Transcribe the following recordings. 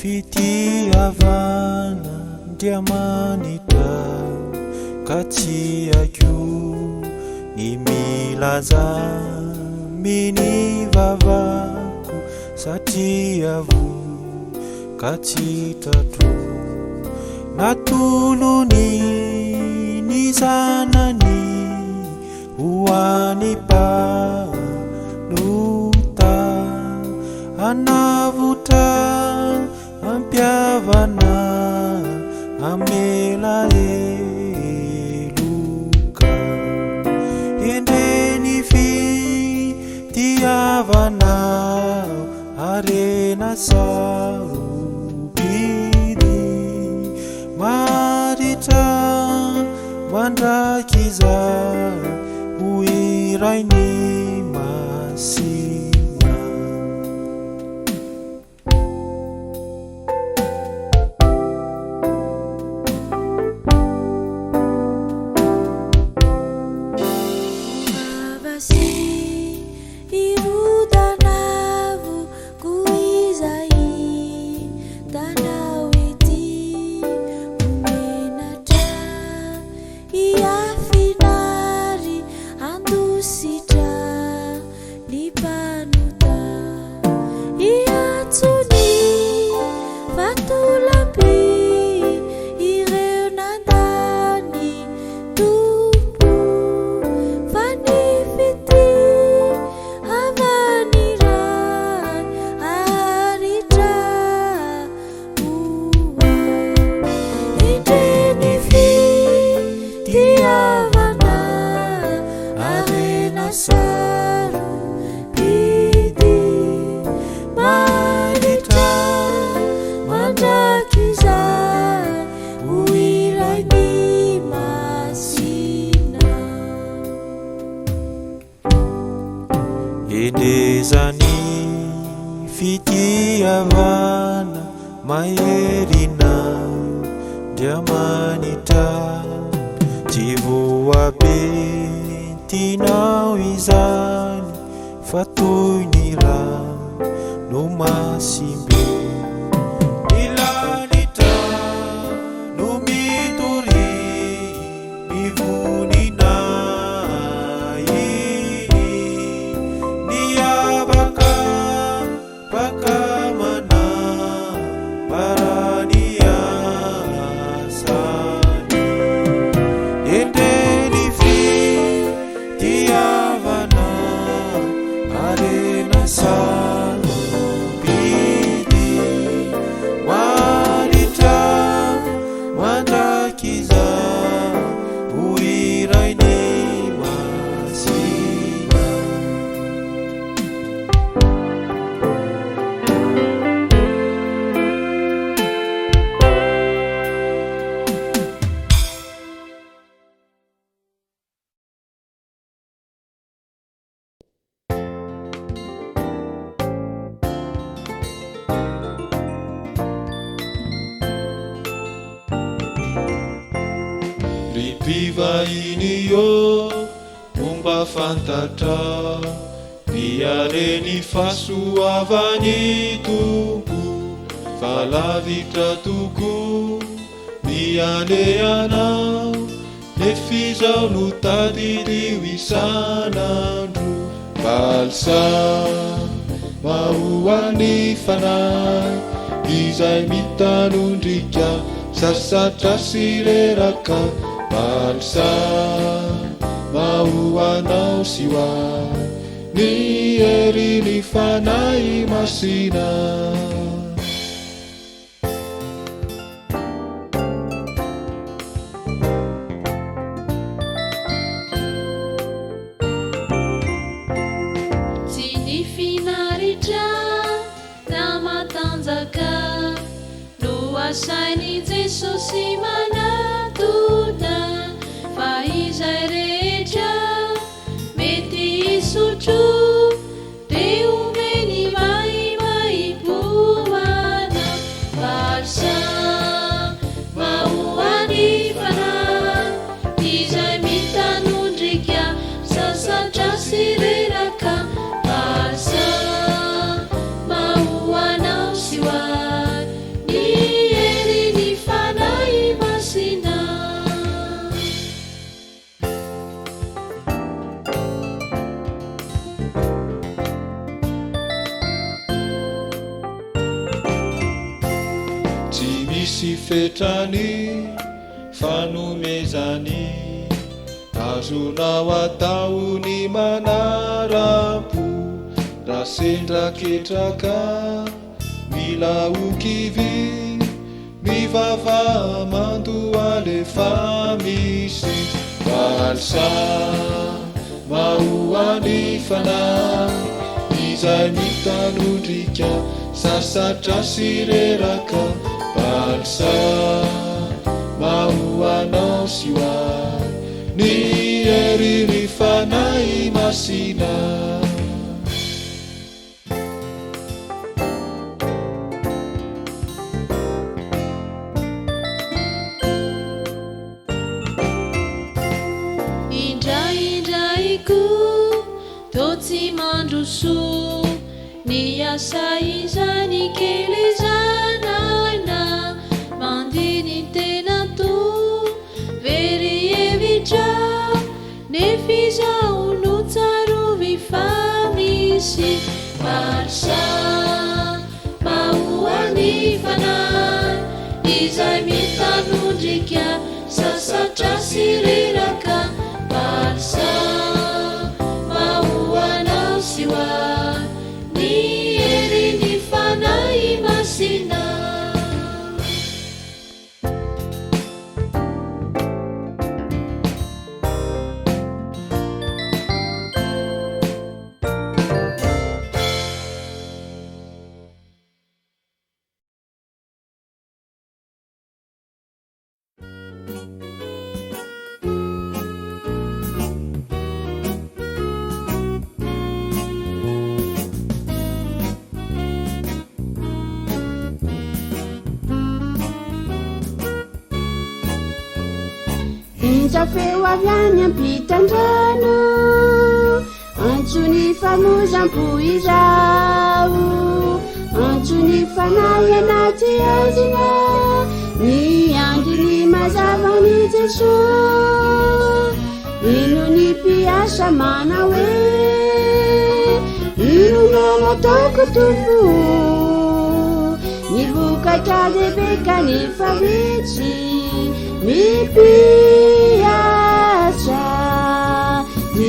fitiavana ndiamanita katsiakyo ny milaza minivavako satria vokatsitatro natolony ny zanany hoany panota anavotra ampiavana amela eloka endreny fitiavana arena sarobidy maritra mandrakiza hoirainy masina endezany fitiavana maherina ndiamanitra tsy voabentinao izany fa toy ny rano masimbe nilanitra no mitory ny voninay niavaka pakamana baraniasany endreny fitiavana arena sarobidy maritra mandrakiza hoirainy masina ripivahiny io momba fantatra miareny fahasoavany tompo fa lavitra toko mialeanao nefizao no tadidio isanandro valsa mahoany fanahy izay mitanondrika sasatra sireraka valsa mahoanao sihoany ny heriny fanahy masina tsy ny finaritra na matanjaka no asainy Jesosy manatona fa izay rehetra mety hisotro dia omeny maimaipoana valsa mahoany fanahy izay mitanondrika sasatra sireraka valsa mahoanao sihoany tsy misy fetrany fanomezany azonao ataony manarampo raha sendraketraka mila okivy mivava mandoa lefa misy valsa mahoany fanahy izay mitanondrika sasatra sy reraka valsa mahoanao sy hoany ny ery fanahy masina indraindraiko tô tsy mandroso ny asa izany kely zanaina mandiny tena to very evitra nefizao no tsarovy fa misy valsa mahoany fanahy izay mitanondrika sasatra sy reraka valsa mahoanao sy hoany ny ery fanahy masina feo avy any ampitan-drano antsony famozam-po izao antsony fanahy anaty azina ny andriny mazavany Jesosy ino ny mpiasa mana hoe ino no nataoko tompo ny vokatra lehibe kanefa vitsy mipiasa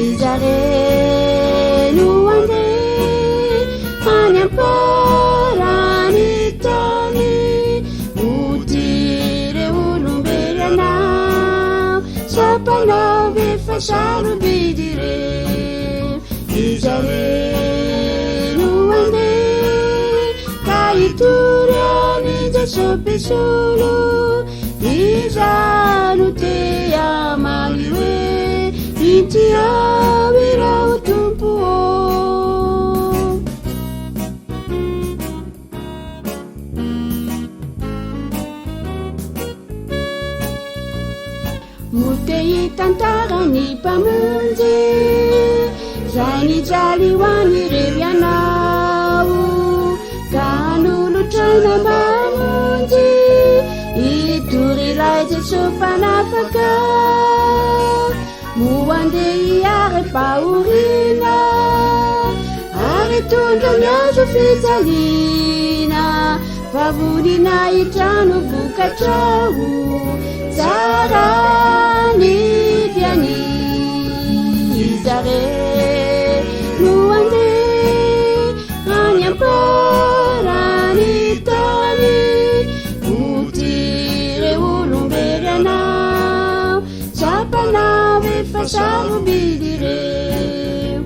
izareno andeha any amparany tany otire olombelonao sapanao efa sarobidy reo izareno andeha ka hitory any Jesosy solo izano te amaly hoe ity awirao tompo mote hitantarany mpamonjy zay nijaly hoany ireo ianao ka hanolotrana mamonjy itorilay Jesosy mpanafaka moandeha hiary paorina ary tondra miazo fijaliana vavonina hitrano vokatrao tsara ny viany izare moandeha any amparany tany sapanao efa sarobidy reo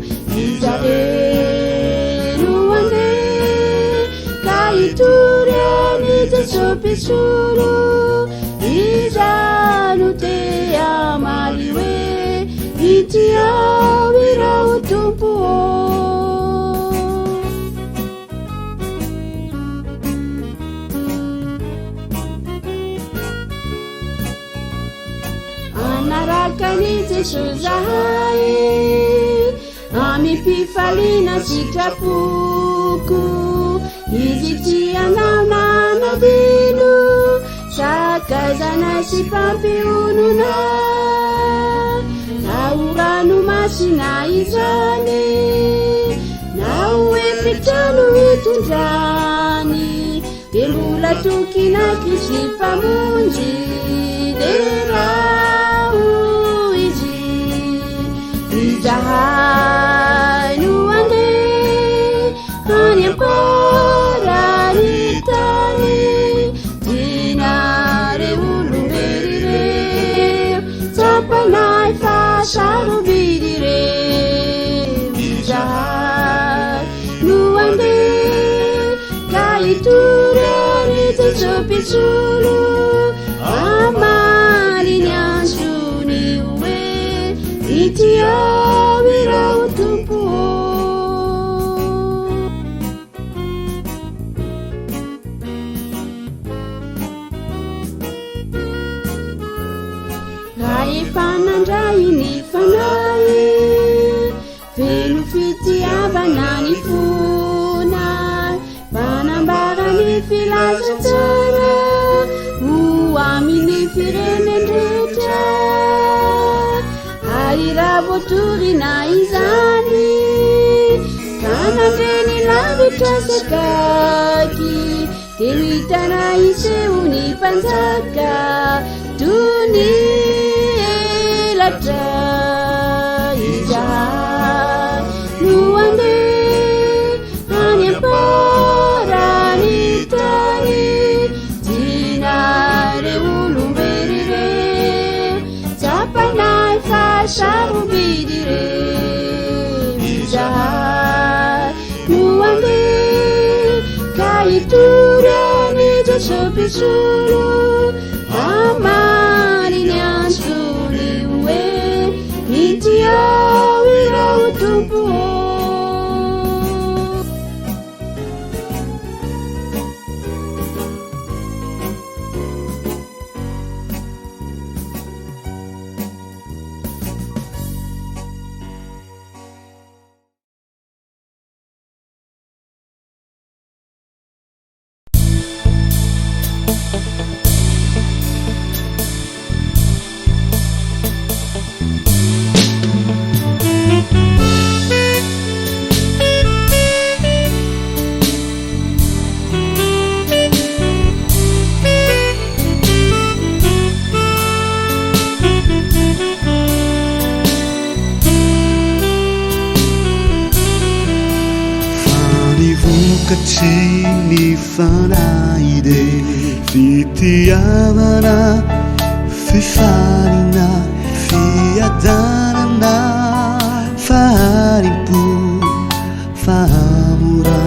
izareno andeha ka hitory any Jesosy solo izano te amaly hoe ity awirao tompo anaraka-ny Jesosy zahay amy mpifaliana sitrapoko izy tianao nanadino sakazana sy mpampionona nao ranomasina izany nao efitrano hitondrany de mbola tokina Kristy mpamonjy de raha hoy izy izahay no andeha any am-korany tany dinare olombelireo tsapanay fa sarobidy reo izahay no andeha ka hitorany tetsopitsolo amaliny antsony hoe ity ao irao tompo raha efa nandray ny fanay feno fitiavana ny fonay manambara ny filazantsara ho amin'ny firenendretra ary raha voatorina izany ka nandreny lavitra sakaky de hitana iseho ny mpanjaka tony elatra izahay no andeha any am-korany tany dinare olombelireo tsapanay fa sarobidy reo izahay no andeha ka hitorany jesopitsolo amaliny antsony hoe ity ao irao tompo Ny fanay de fitiavana fifarina fiadanana faharimpo fahamora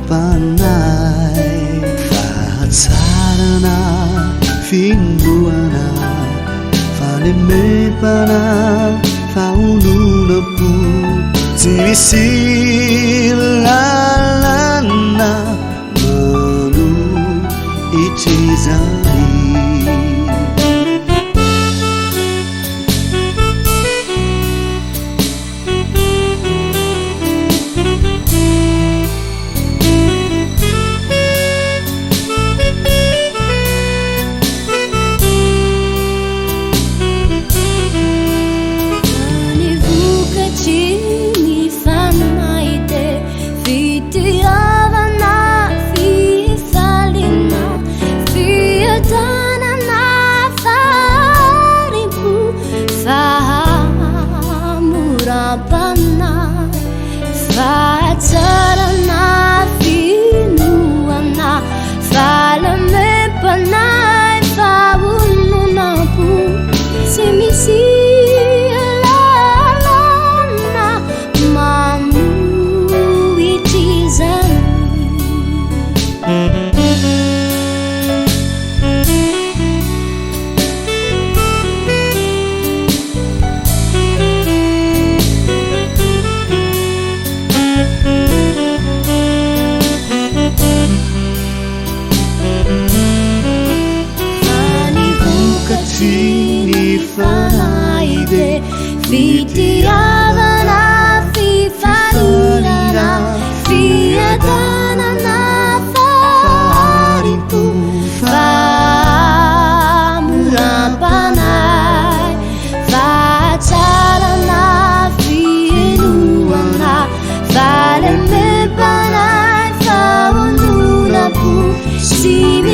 panay fahatsarana findroana falemepana faononampo tsy misy lalana mano itrizany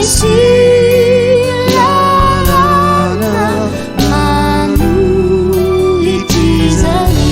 misy lalàna manohitrizany.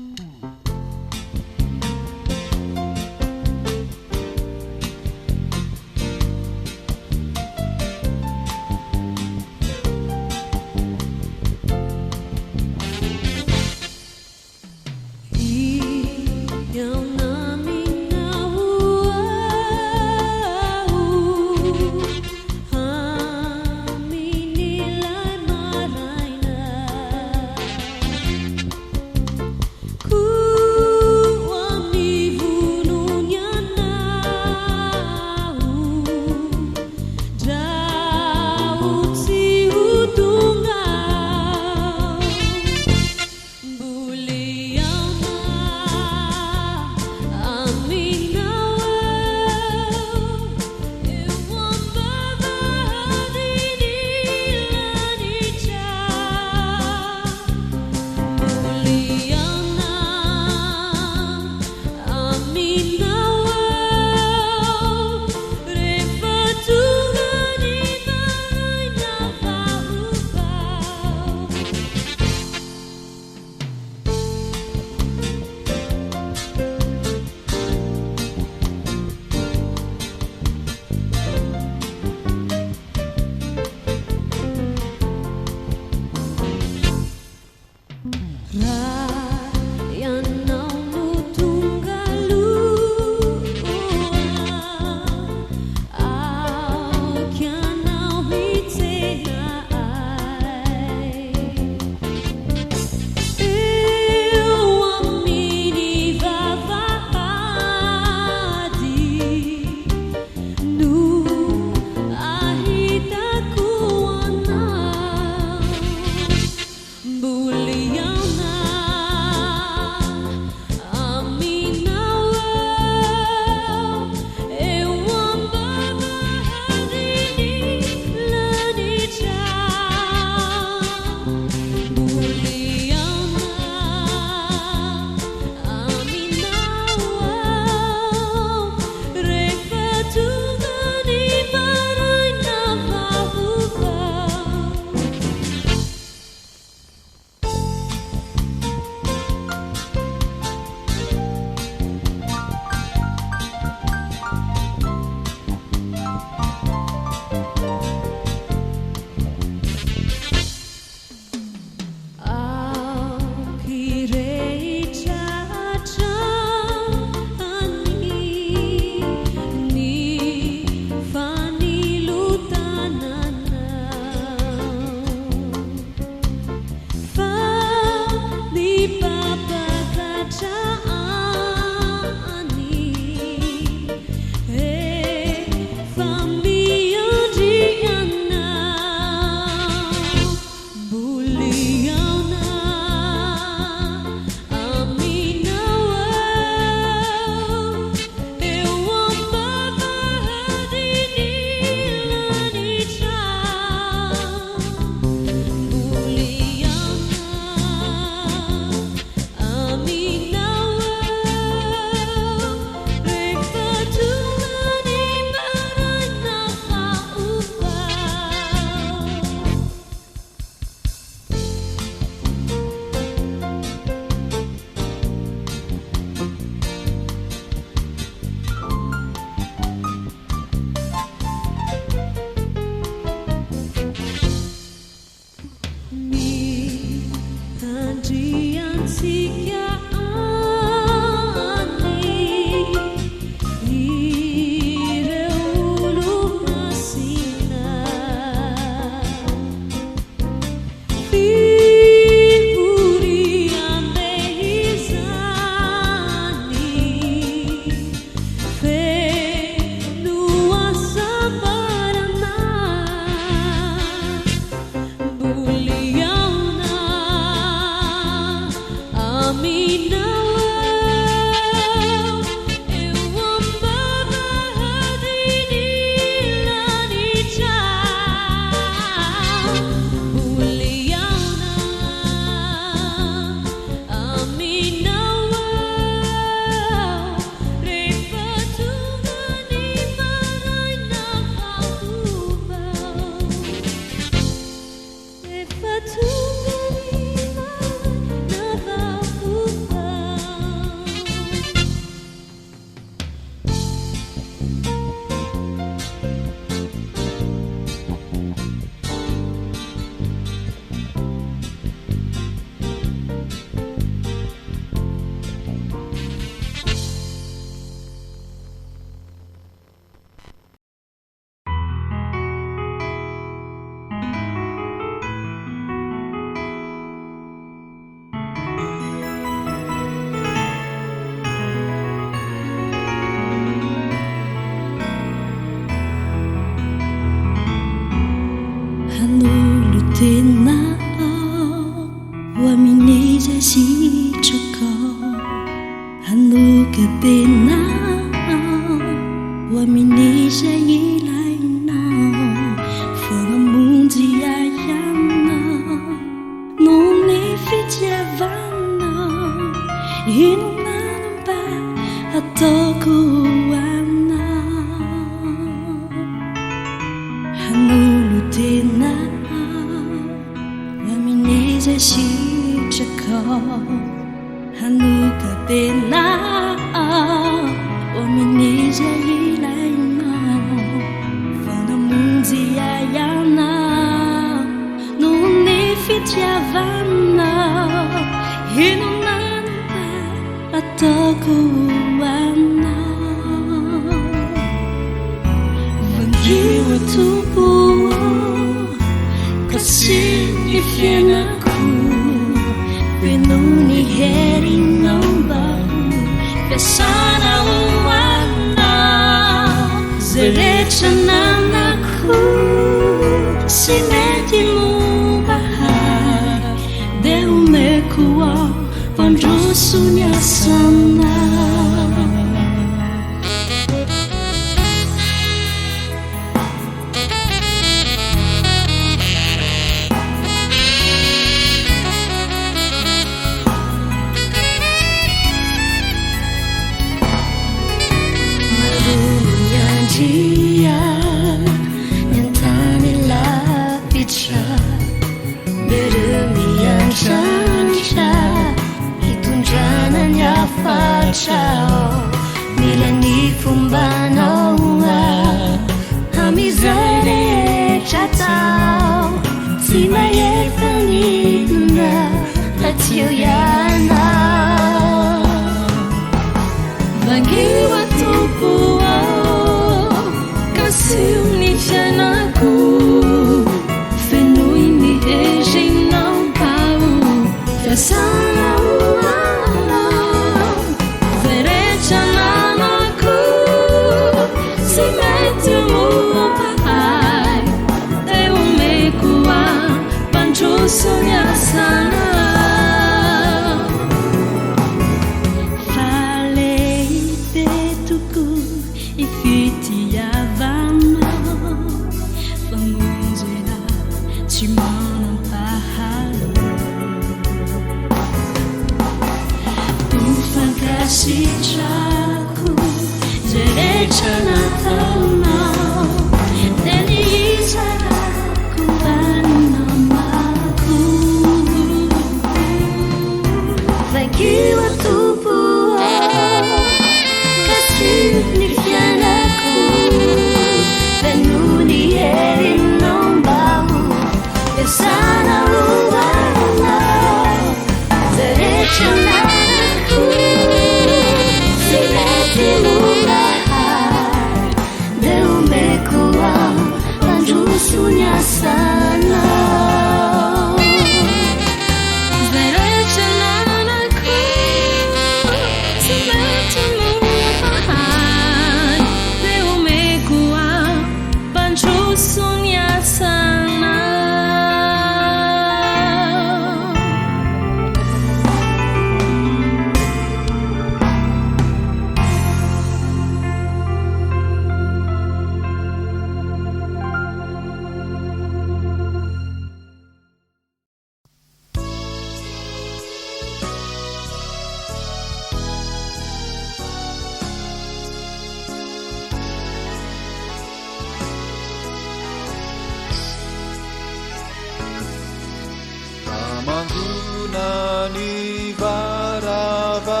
Mangunani varavarani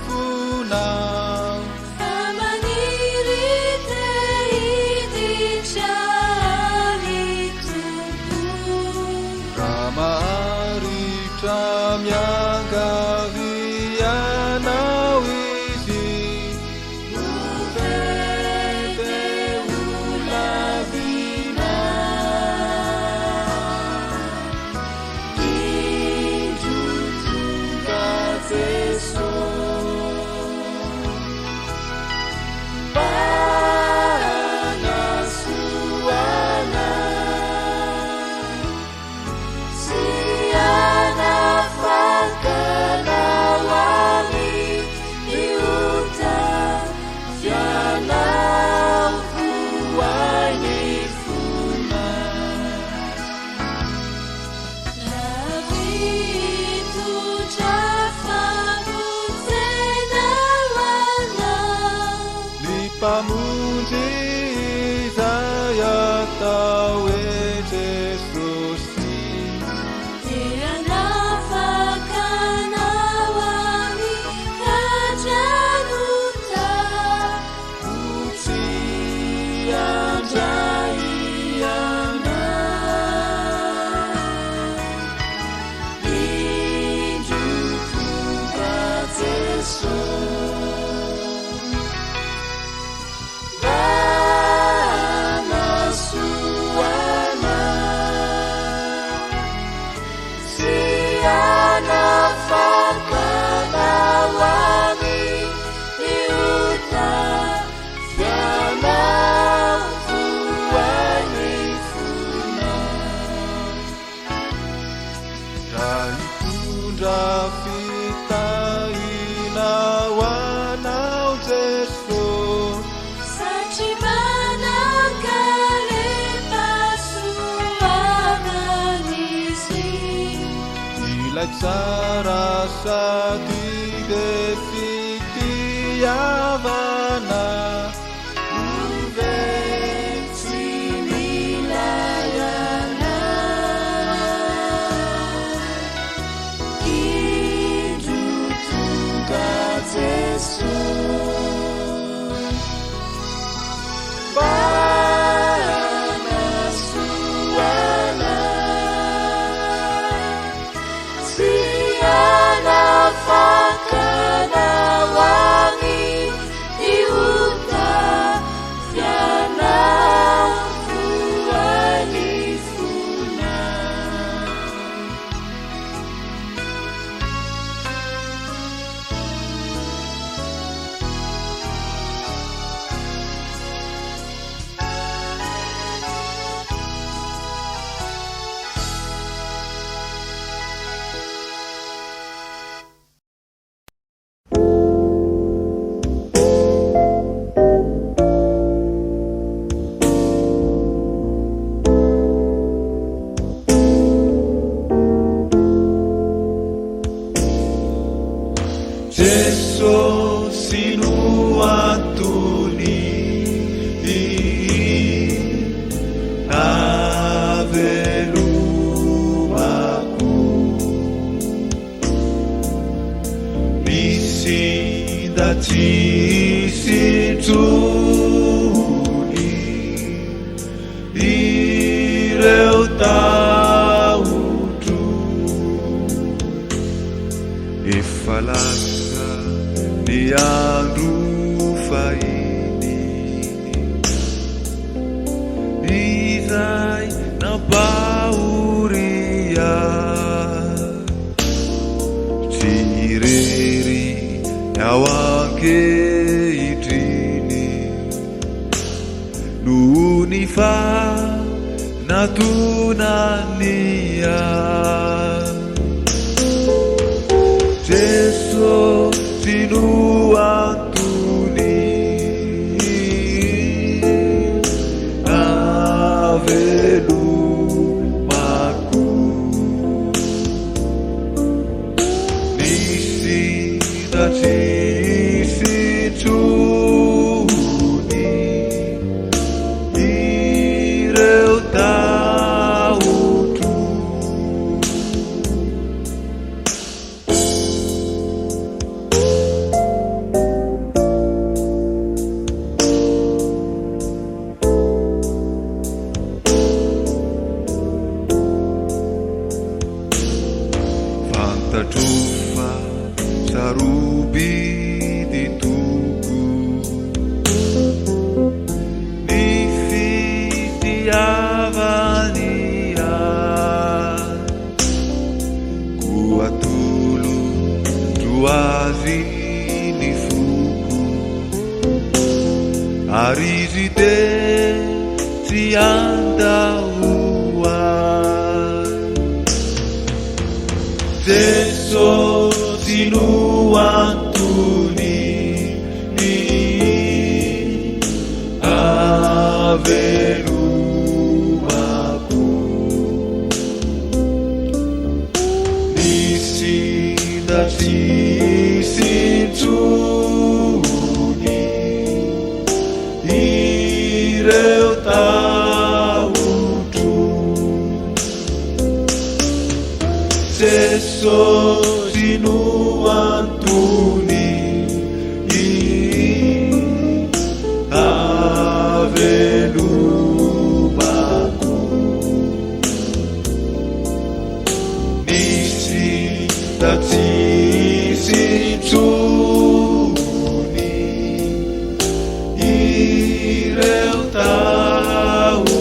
kuna Amani pamunji izay atao hoe Jesosy. Dia nafakanao ami kajanota, Tsy andray anay, indrotonga Jesosy. Sarasati defitiavana uveti nilayana indrotonga Jesosy. Jesosy no antony navelomako, misy da tsisy intsony ireo taotro efa lasa ny andro fahiny izay nampahoria tsy irery ao ankehitriny noho ny fanatonania. Jesosy no antony navelomako, nisy da tsisy intsony ireo taotro fantatrofa saroby ditoko ny fitiavania koa tolo troazy ny foko ary izy de tsy andahoa. Jesosy no antony avelomako, nisy da tsisy intsony misozi no antony avelomako nisy tatsisy intsony ireo taotro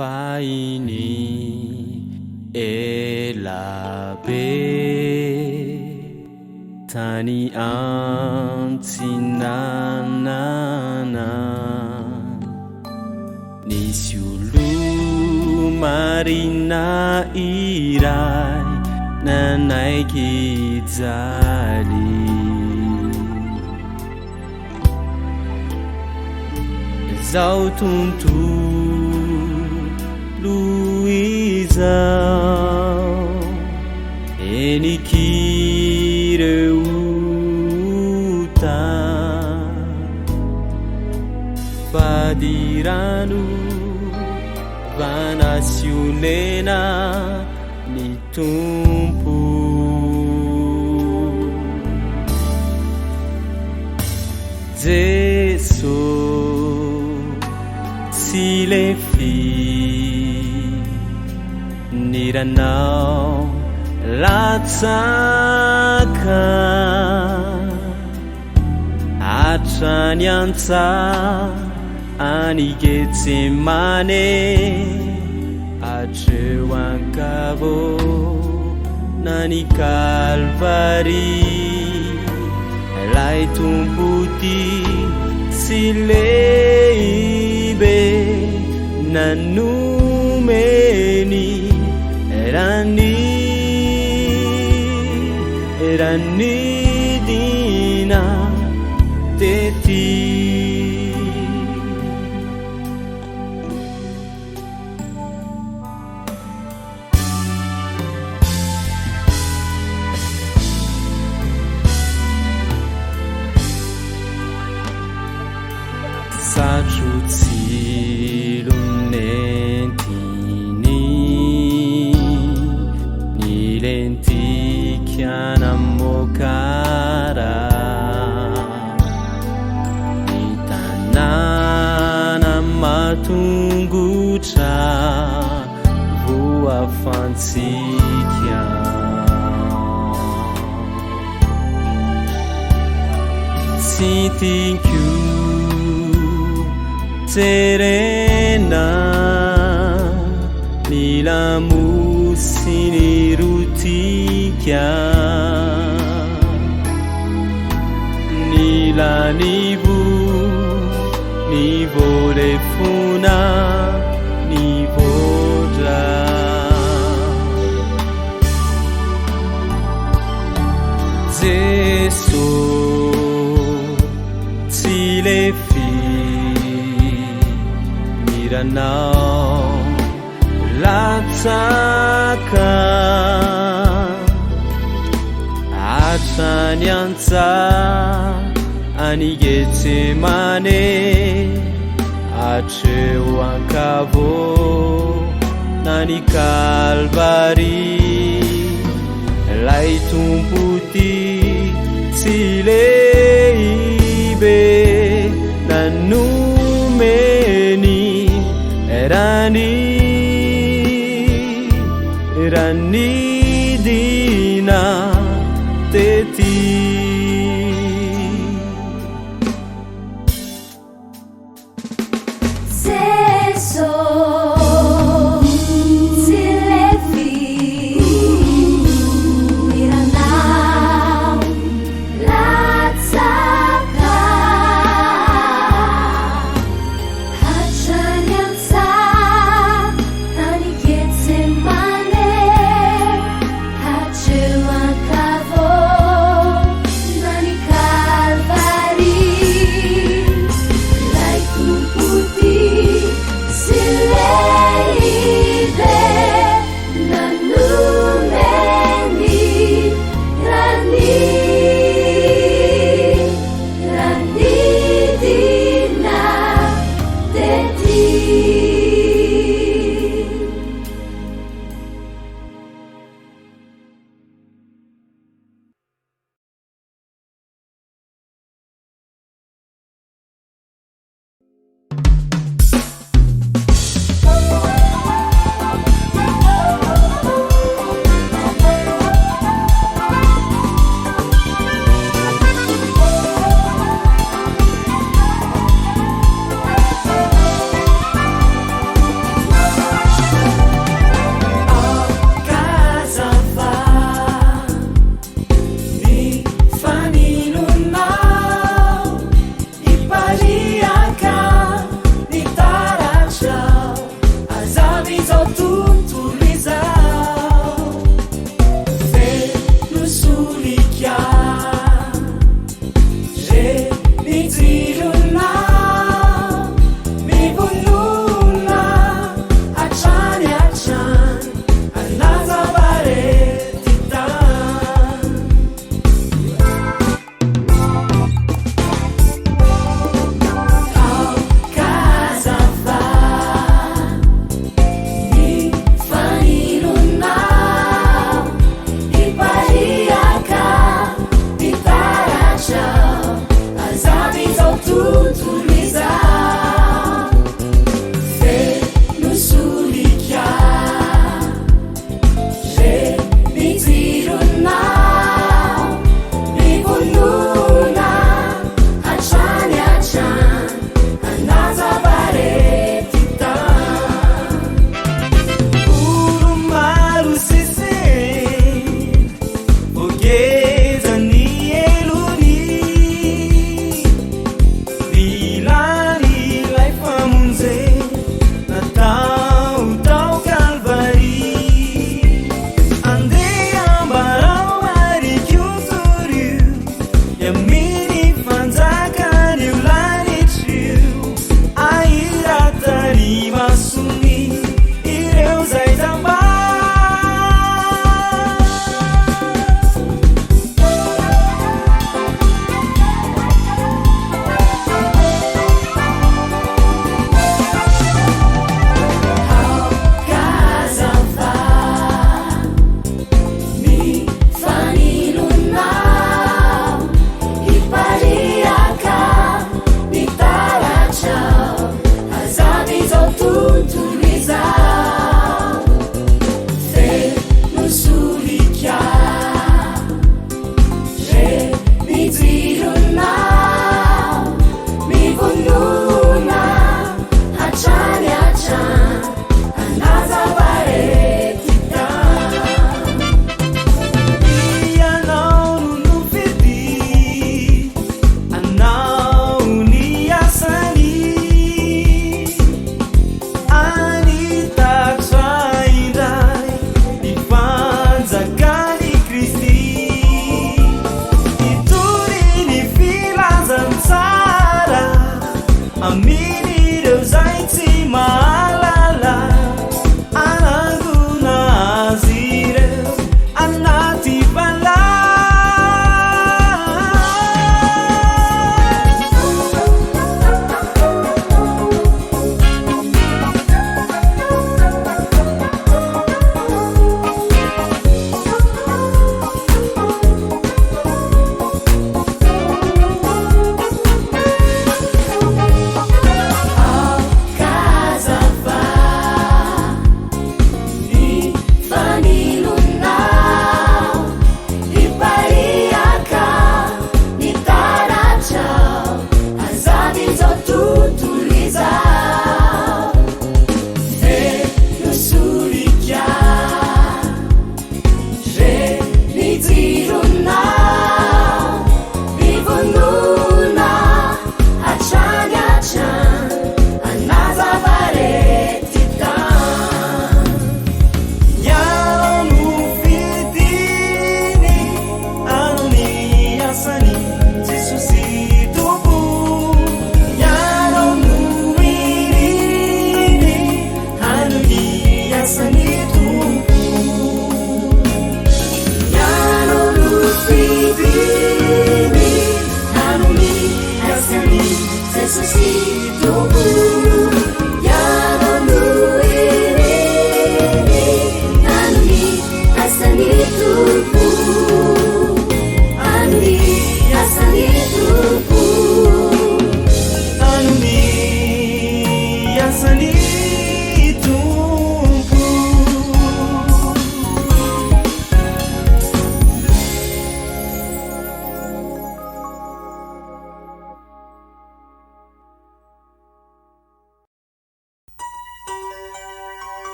faini elabe tani antinanana nisiulu marina iray nanaiky jaly zao tontolo izao enikireuta fadirano vanasionena ni tompo Jesu silefi niranao latsaka atranyantsa ani Getsemane atreo ankavo nani Kalvari lai tompoty sy lehibe nanomeny ranidina tety satro tsilonentiny ny lentikana mokara ny tanàna matongotra voafantsika sy tiako serena nilamusini rutika nilanivu nivolefuna nivodra Jesu silefi niranao latsaka atranyantsa ani Getsemane atreo ankavo nani Kalvari lai tompoty sy lehibe nanomeny ranidina tety Jesu silefi niranao latsaka atranyantsa ani Getsemane atreo ankavo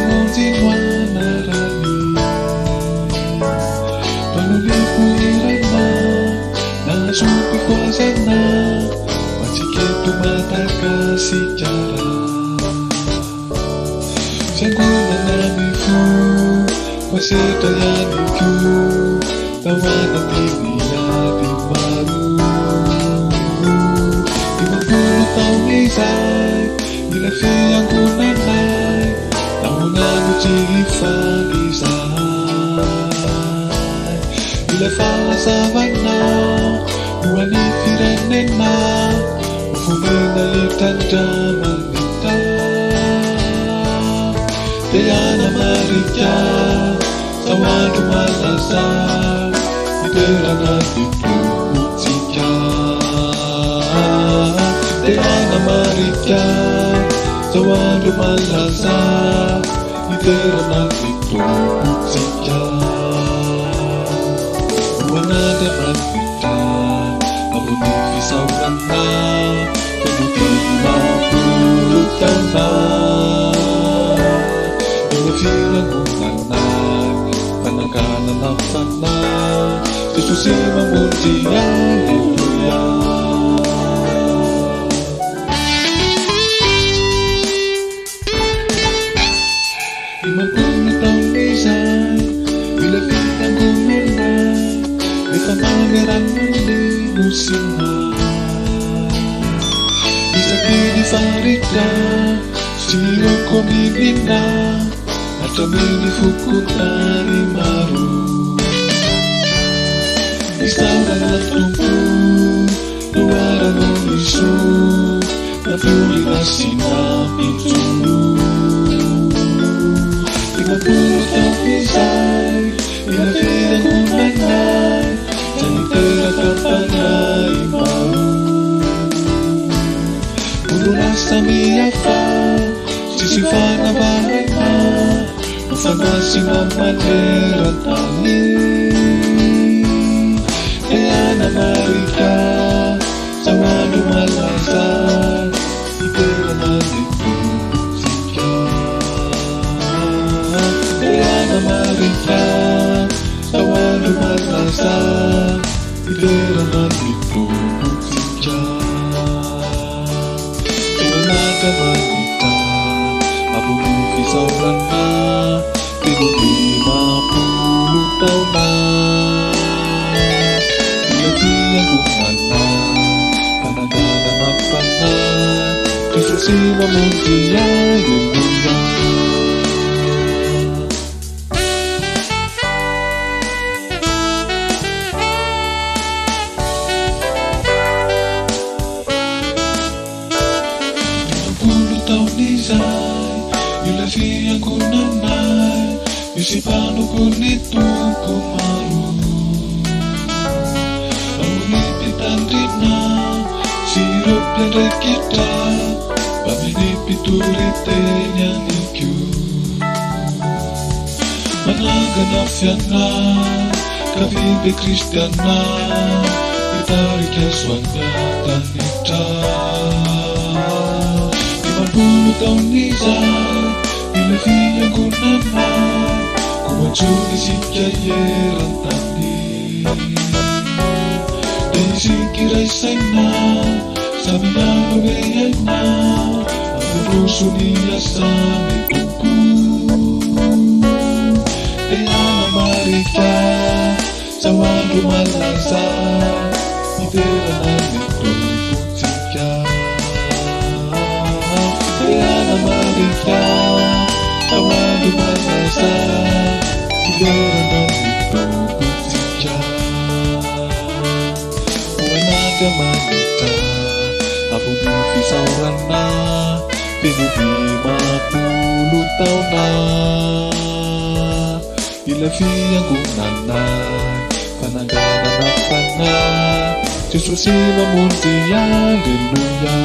ngunjing wanarani Panulipo irama Nasupi kwa sana Masike tumataka sejarah Sanggulan namiku Masitayaniku Tawanan tinilati baru 50 tahun isay Nilafi ang kunanay Naungan utilifan isay Nilafa sa bana Uwani firanen na Ufungin na itanda manita Dayana marikya Tawadu malasa Idera na diputika Dayana marikya Tawadu malasa Idera na diputika Buwanada magpita Abuni fisawan na Penuti mapulot ka na Inafiran mo nanan Panaganan na sana Jesus mamuti Hallelujah Imagpulot ang isay Ilafiran ko nila Ipamagaran ng linusinay Isang farida Siro ko nilina At amini fukutari maru Isaura na tumpu Luara no isu Na puli na sinami tulu 50 tahun isay Inafiran ko nanay Sanitera kapanay maru Urunas na miyafa Sisifana bahay na Ufamasi mamalera tani Kaya na marika Sawado malasa Ibera na diputika Kaya na marika Sawado malasa Ibera na diputika Manita Abumi sauran na Pinuti 50 tahun na Ilatihan bukan na Panaganan apa na Jesus mamuti Hallelujah Tahun isay Ilasihan ko nanay Isipano ko nito kumaru Naunipit ang rina Sirop na kita Paminipit urite niyang ikyu Managanap yan na Kavibe Kristian na Itarik yaswan niya tanita 50 tahun isay Ilafihan ko naman Kumansuni si Kayeran tani Dahil sikiray sana Sabi na mabayan na Ang puso niya sa may tungku Kaya namarika Sa walo malasa Idera na nito putika Kaya namarika Tawado malasa Idera na nito putika Wanada manita Abumi sauran na Pinuti 50 tahun na Ilafihan ko nanay Panaganan apa na Jesus mamuti Hallelujah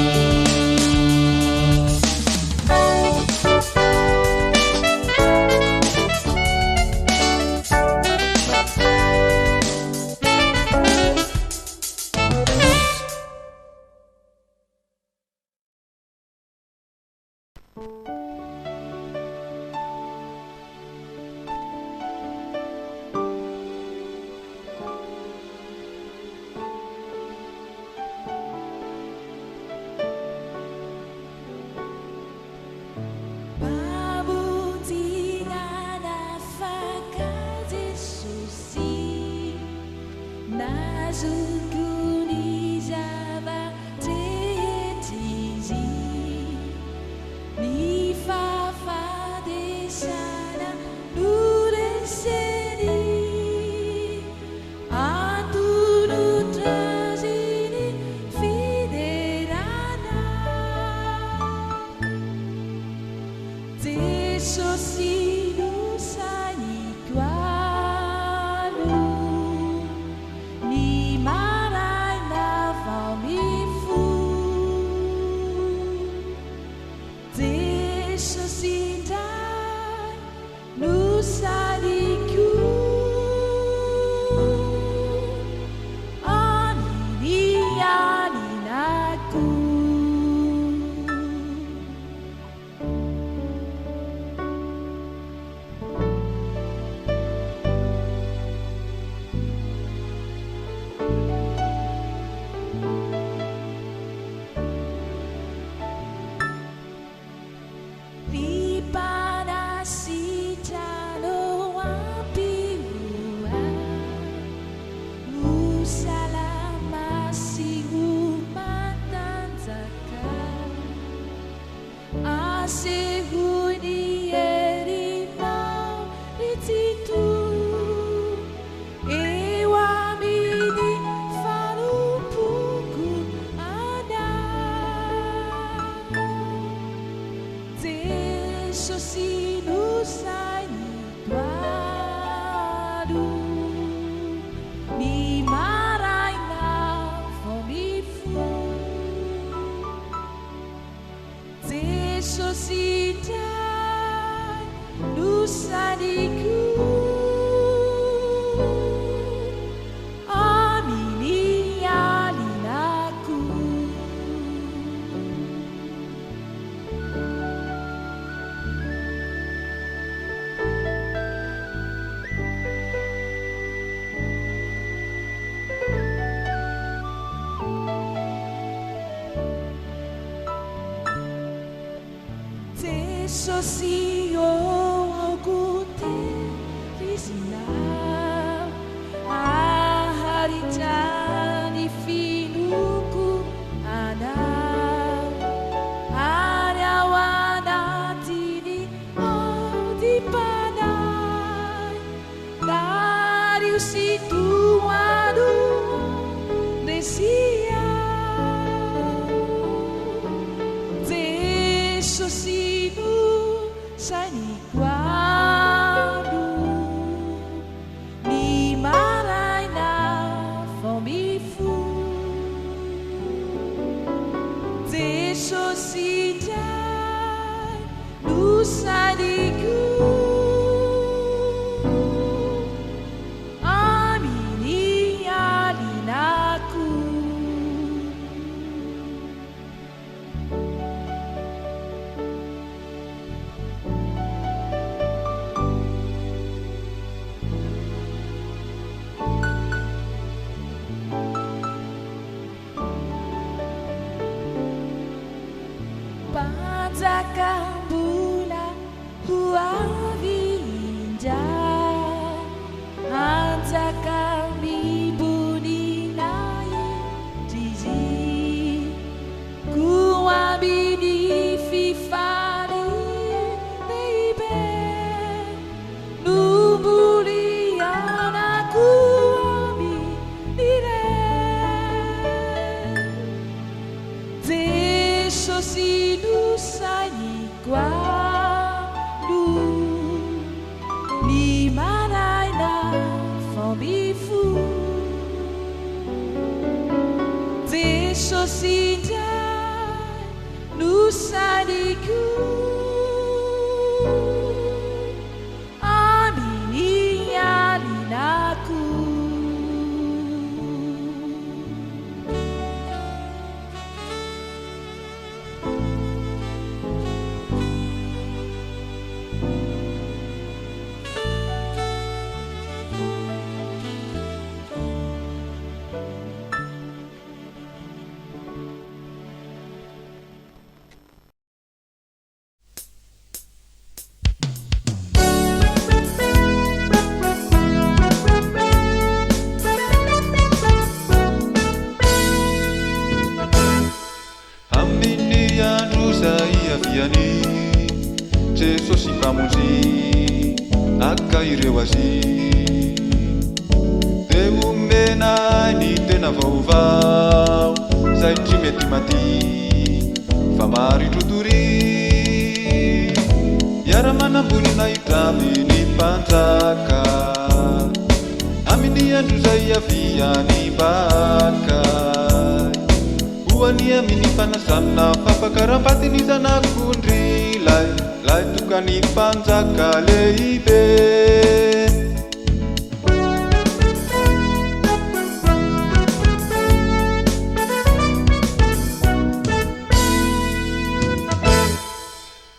Uania mini panasana papa karapati ni sana kundrilai laitokany mpanjaka lehibe.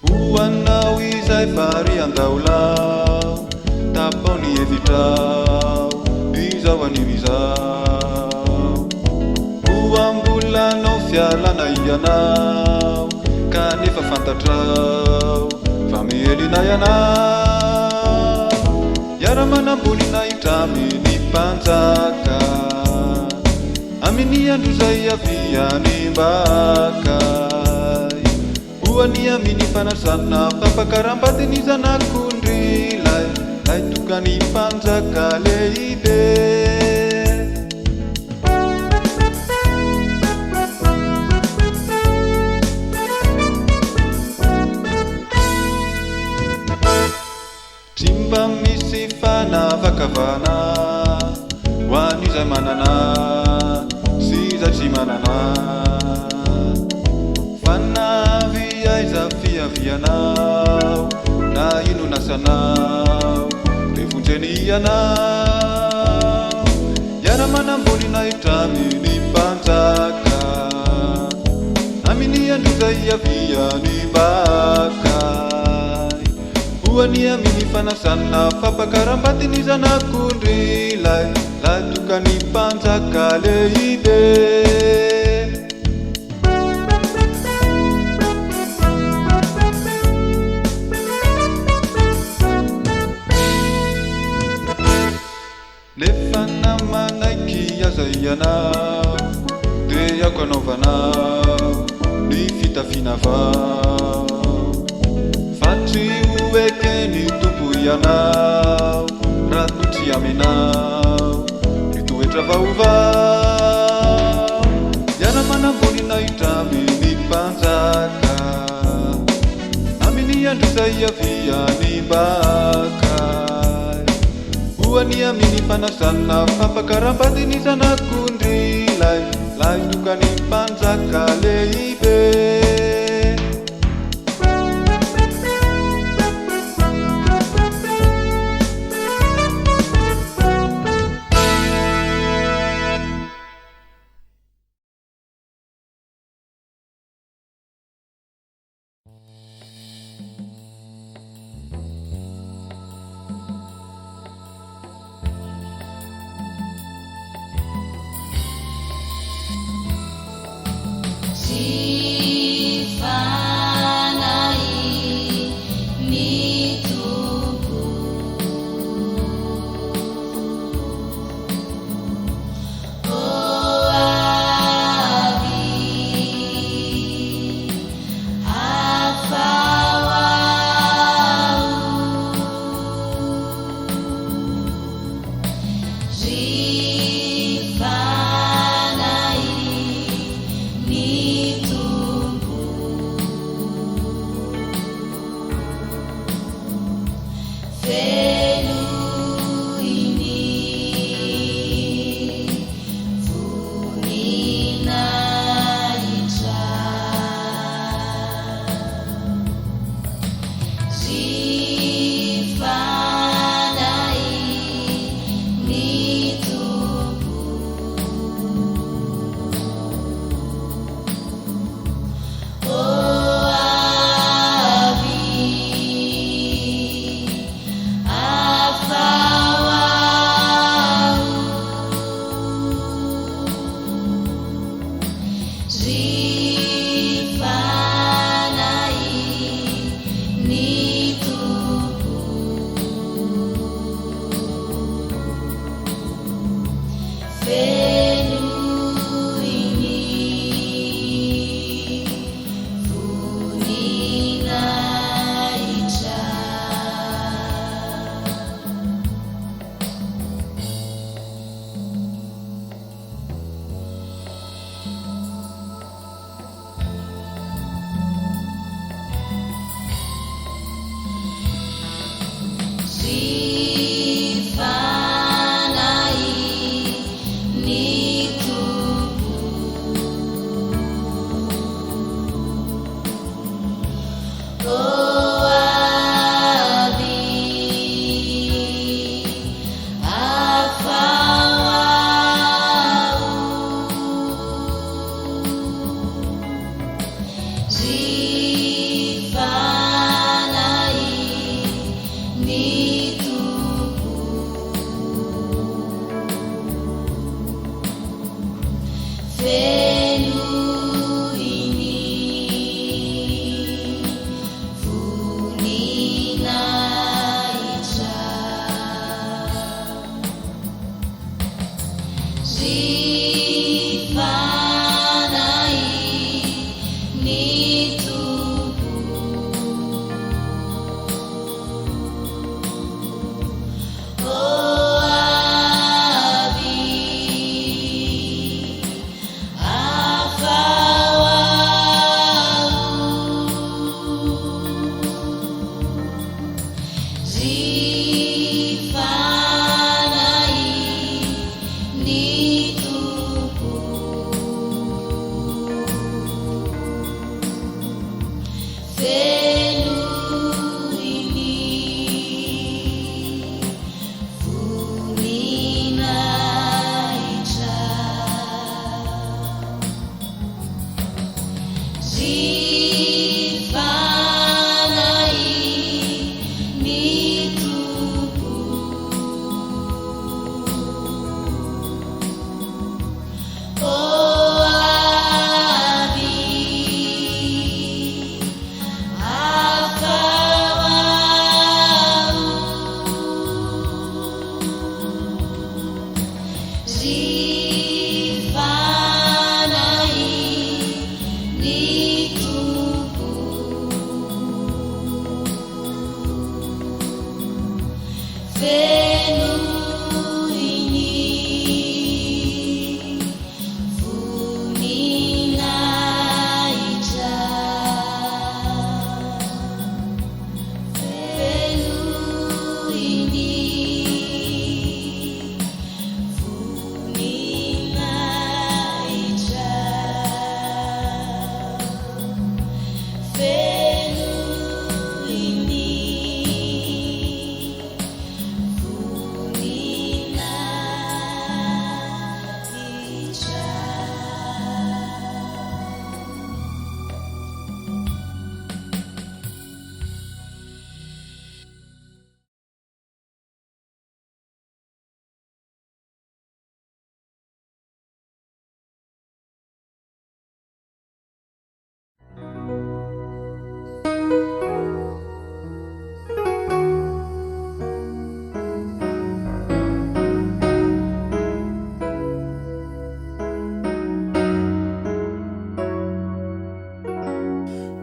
Hoanao izay vary andaolao, tapao ny hevitrao, izao anio izao. Hoambolanao fialana ianao, kanefa fantatrao fa mihelina ianao. Iara-manambolina hitraminy mpanjaka, amin'ny andro zay aviany mbaka. Hoany amin'ny fanasana fampakaram-batiny zanak'ondry, laitokany mpanjaka lehibe. Tsy mba misy fanavakavana hoany izay manana sy izay tsy manana. Fanavy aiza fiavianao, na ino nasanao, revonjeny ianao. Iara-manambolina hitraminy mpanjaka, amin'ny andro zay aviany mbaka. Hoany amin'ny fanasana fampakaram-batiny zanak'ondry, laitokany mpanjaka lehibe. Nefa namanaiky aza ianao, de ako anaovanao ny fitafiana vao. Fa tsy hoeke ny tompo ianao, raha totsy aminao ny toetra vaovao. Iara-manambolina hitraminy mpanjaka, amin'ny andro zay aviany mbaka. Hoany amin'ny fanasana fampakaram-batiny zanak'ondry, laitokany mpanjaka lehibe. See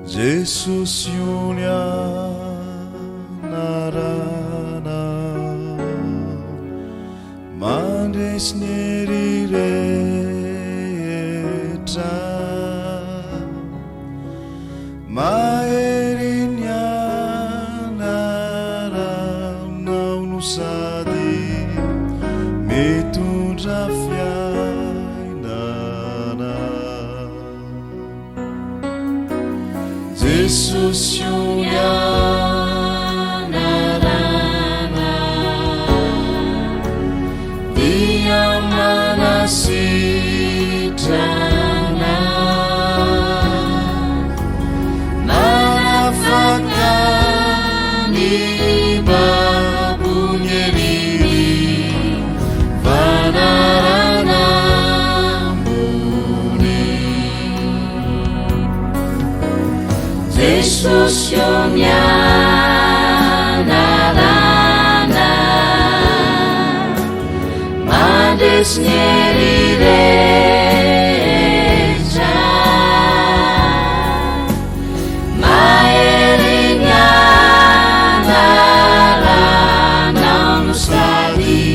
Jesus Julia narana mandes nerireta maerinya naram naunusadi mitundra fiainana Jesus Julia narana dia manasitrana manafakani babunyeriri vanarana Jesus Julia narana mandes nerireta maerinya narana unusadi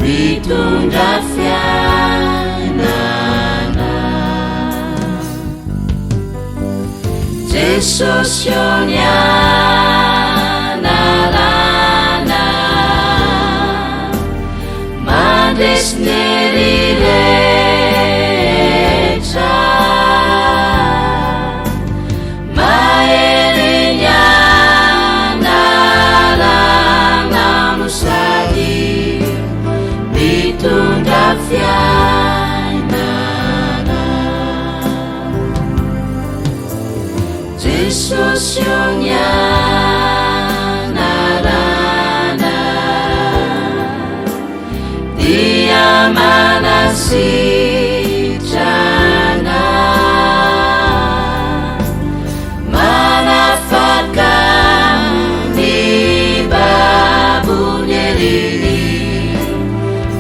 mitunda fiainana Jesus Julia narana mandes nerireta maerinya narana unusadi mitunda fiainana Jesus Julia narana dia manasitrana manafakani babunyeriri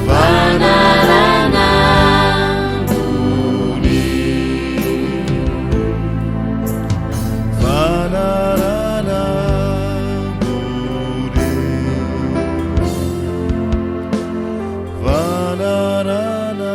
vanarana budi vanarana budi vanarana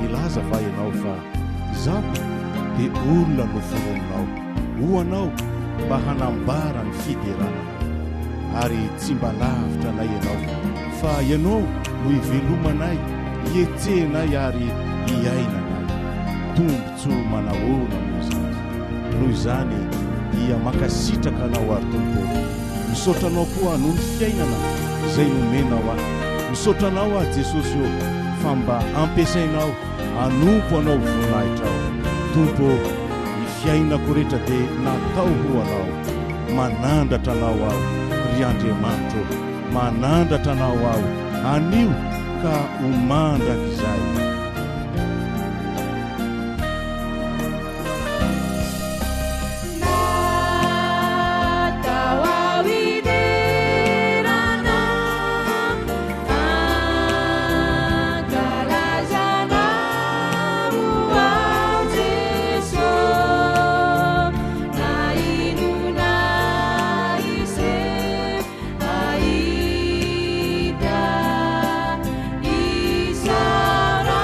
milaza fa ianao fa zaho dia olona no foroninao hoanao mba hanambara ny fideranana ary tsy mba lavitra anay ianao fa ianao no ivelomanay ietsehnay ary hiainanay tombotso manahoana noho izany dia makasitraka anao ary tompo misaotranao koa noho ny fiainana izay nomenao ahy misaotranao ahy Jesosy eo fa mba ampiasainao anompo anao voninahitra ao tompo ny fiainako rehetra dia natao ho anao manandratra anao aho ry Andriamanitro manandratra anao aho anio ka homandraka izay Sara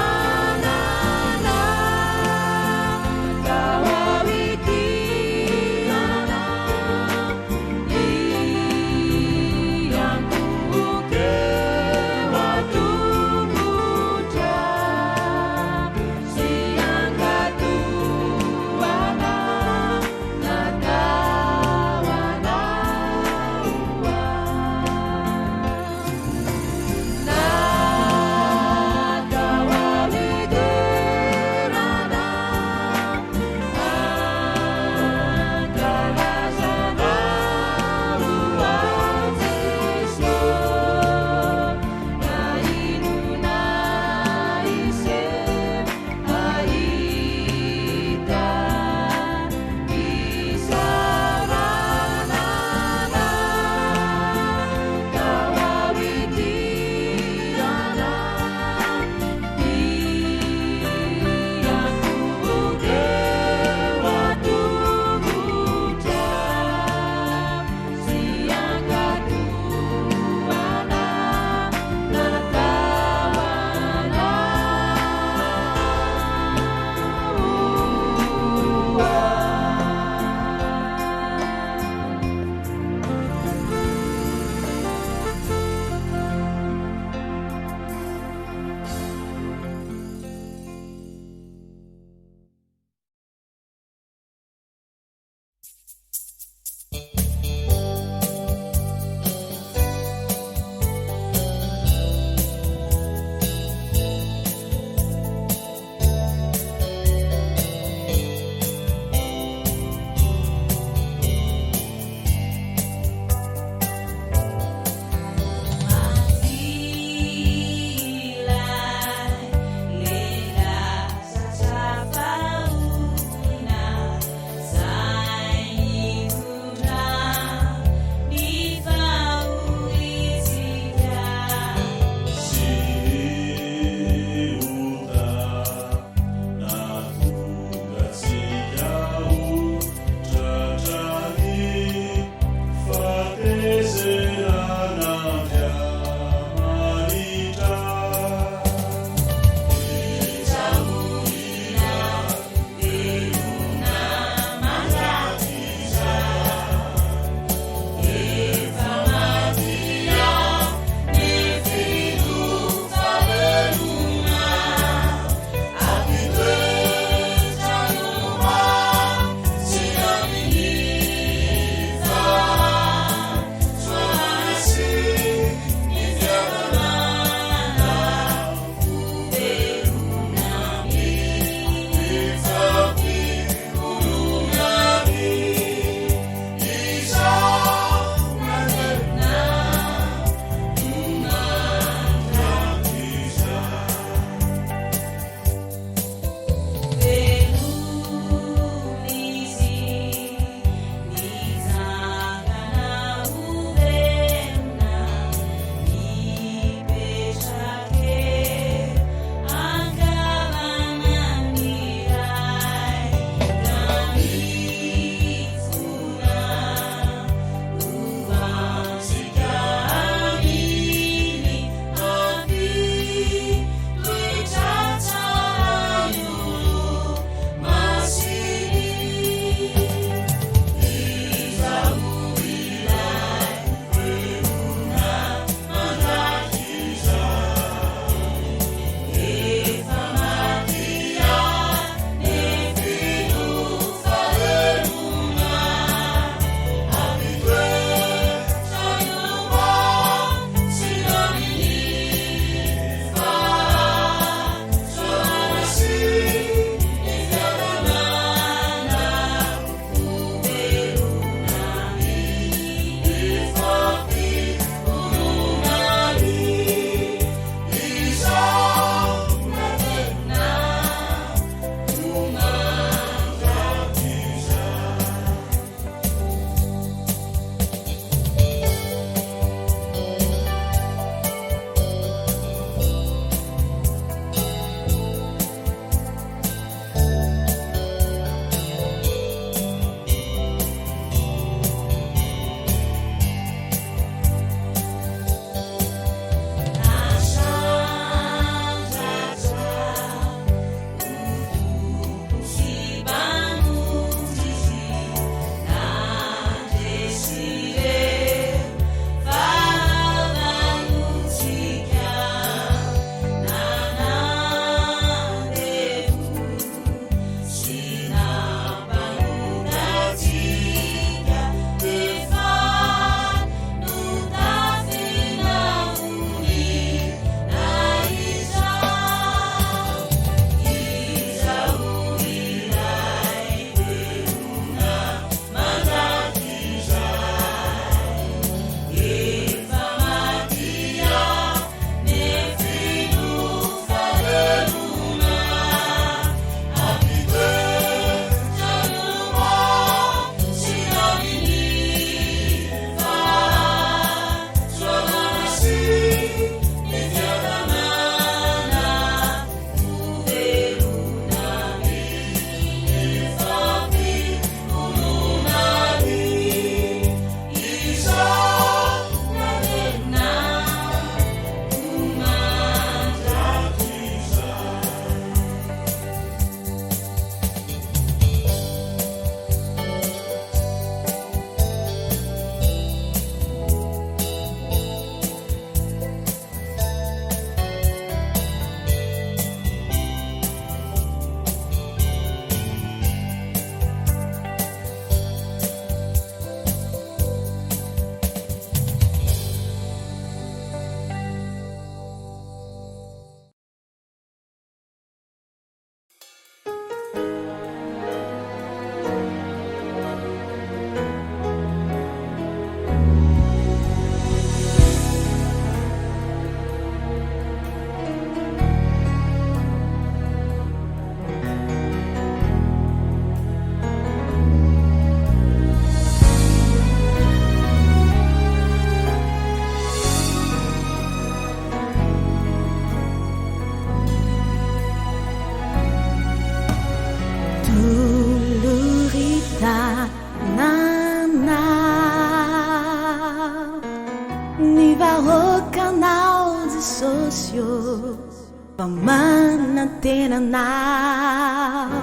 Pamanantenanao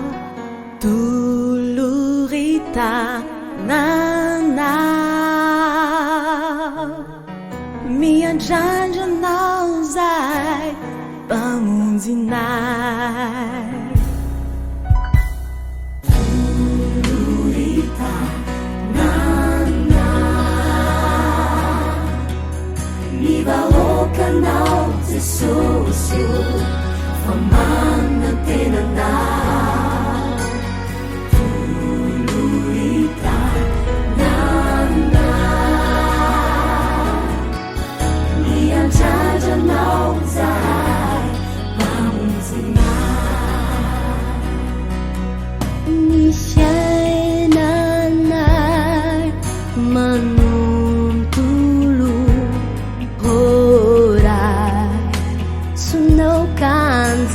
toloritananao miandrandranao zay pamonjinay Nivahokanao Jesús pamanantenanao toloritananao miandrandranao zay pamonjinay nisyainanay manontolo horay sunao kanjakao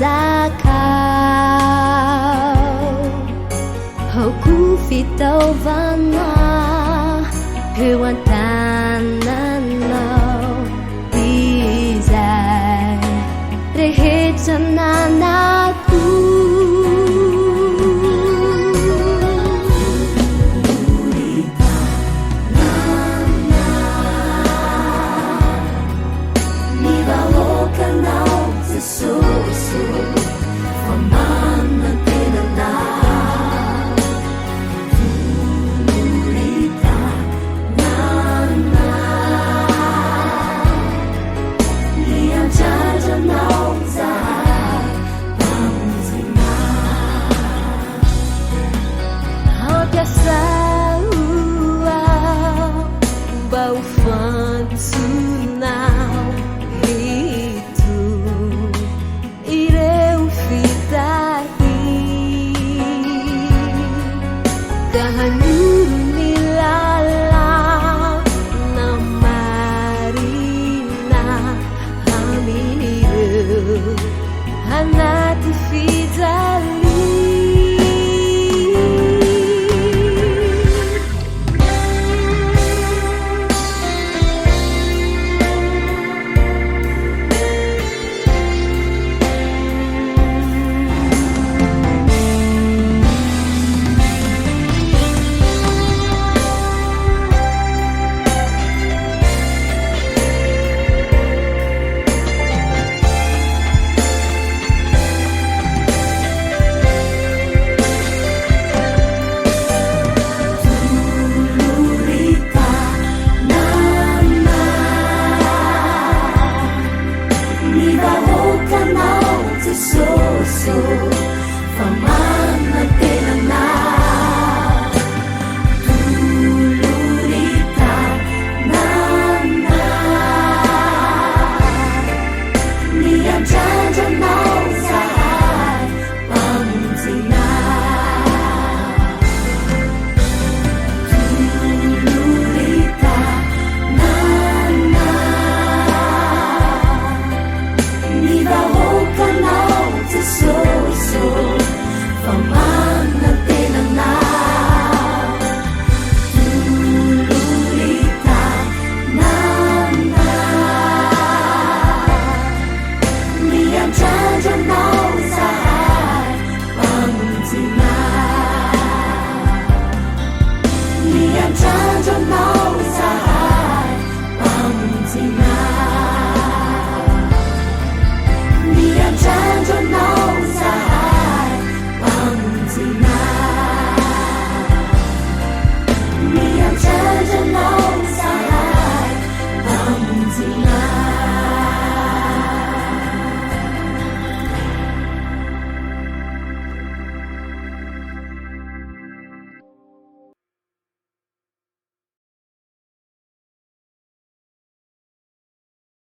hauko fitaovana eo an-tananao izay rehetra nanako Nivahokanao Jesús pamanantenanao toloritananao miandrandranao zay pamonjinay ampiasao ao mba ho fantso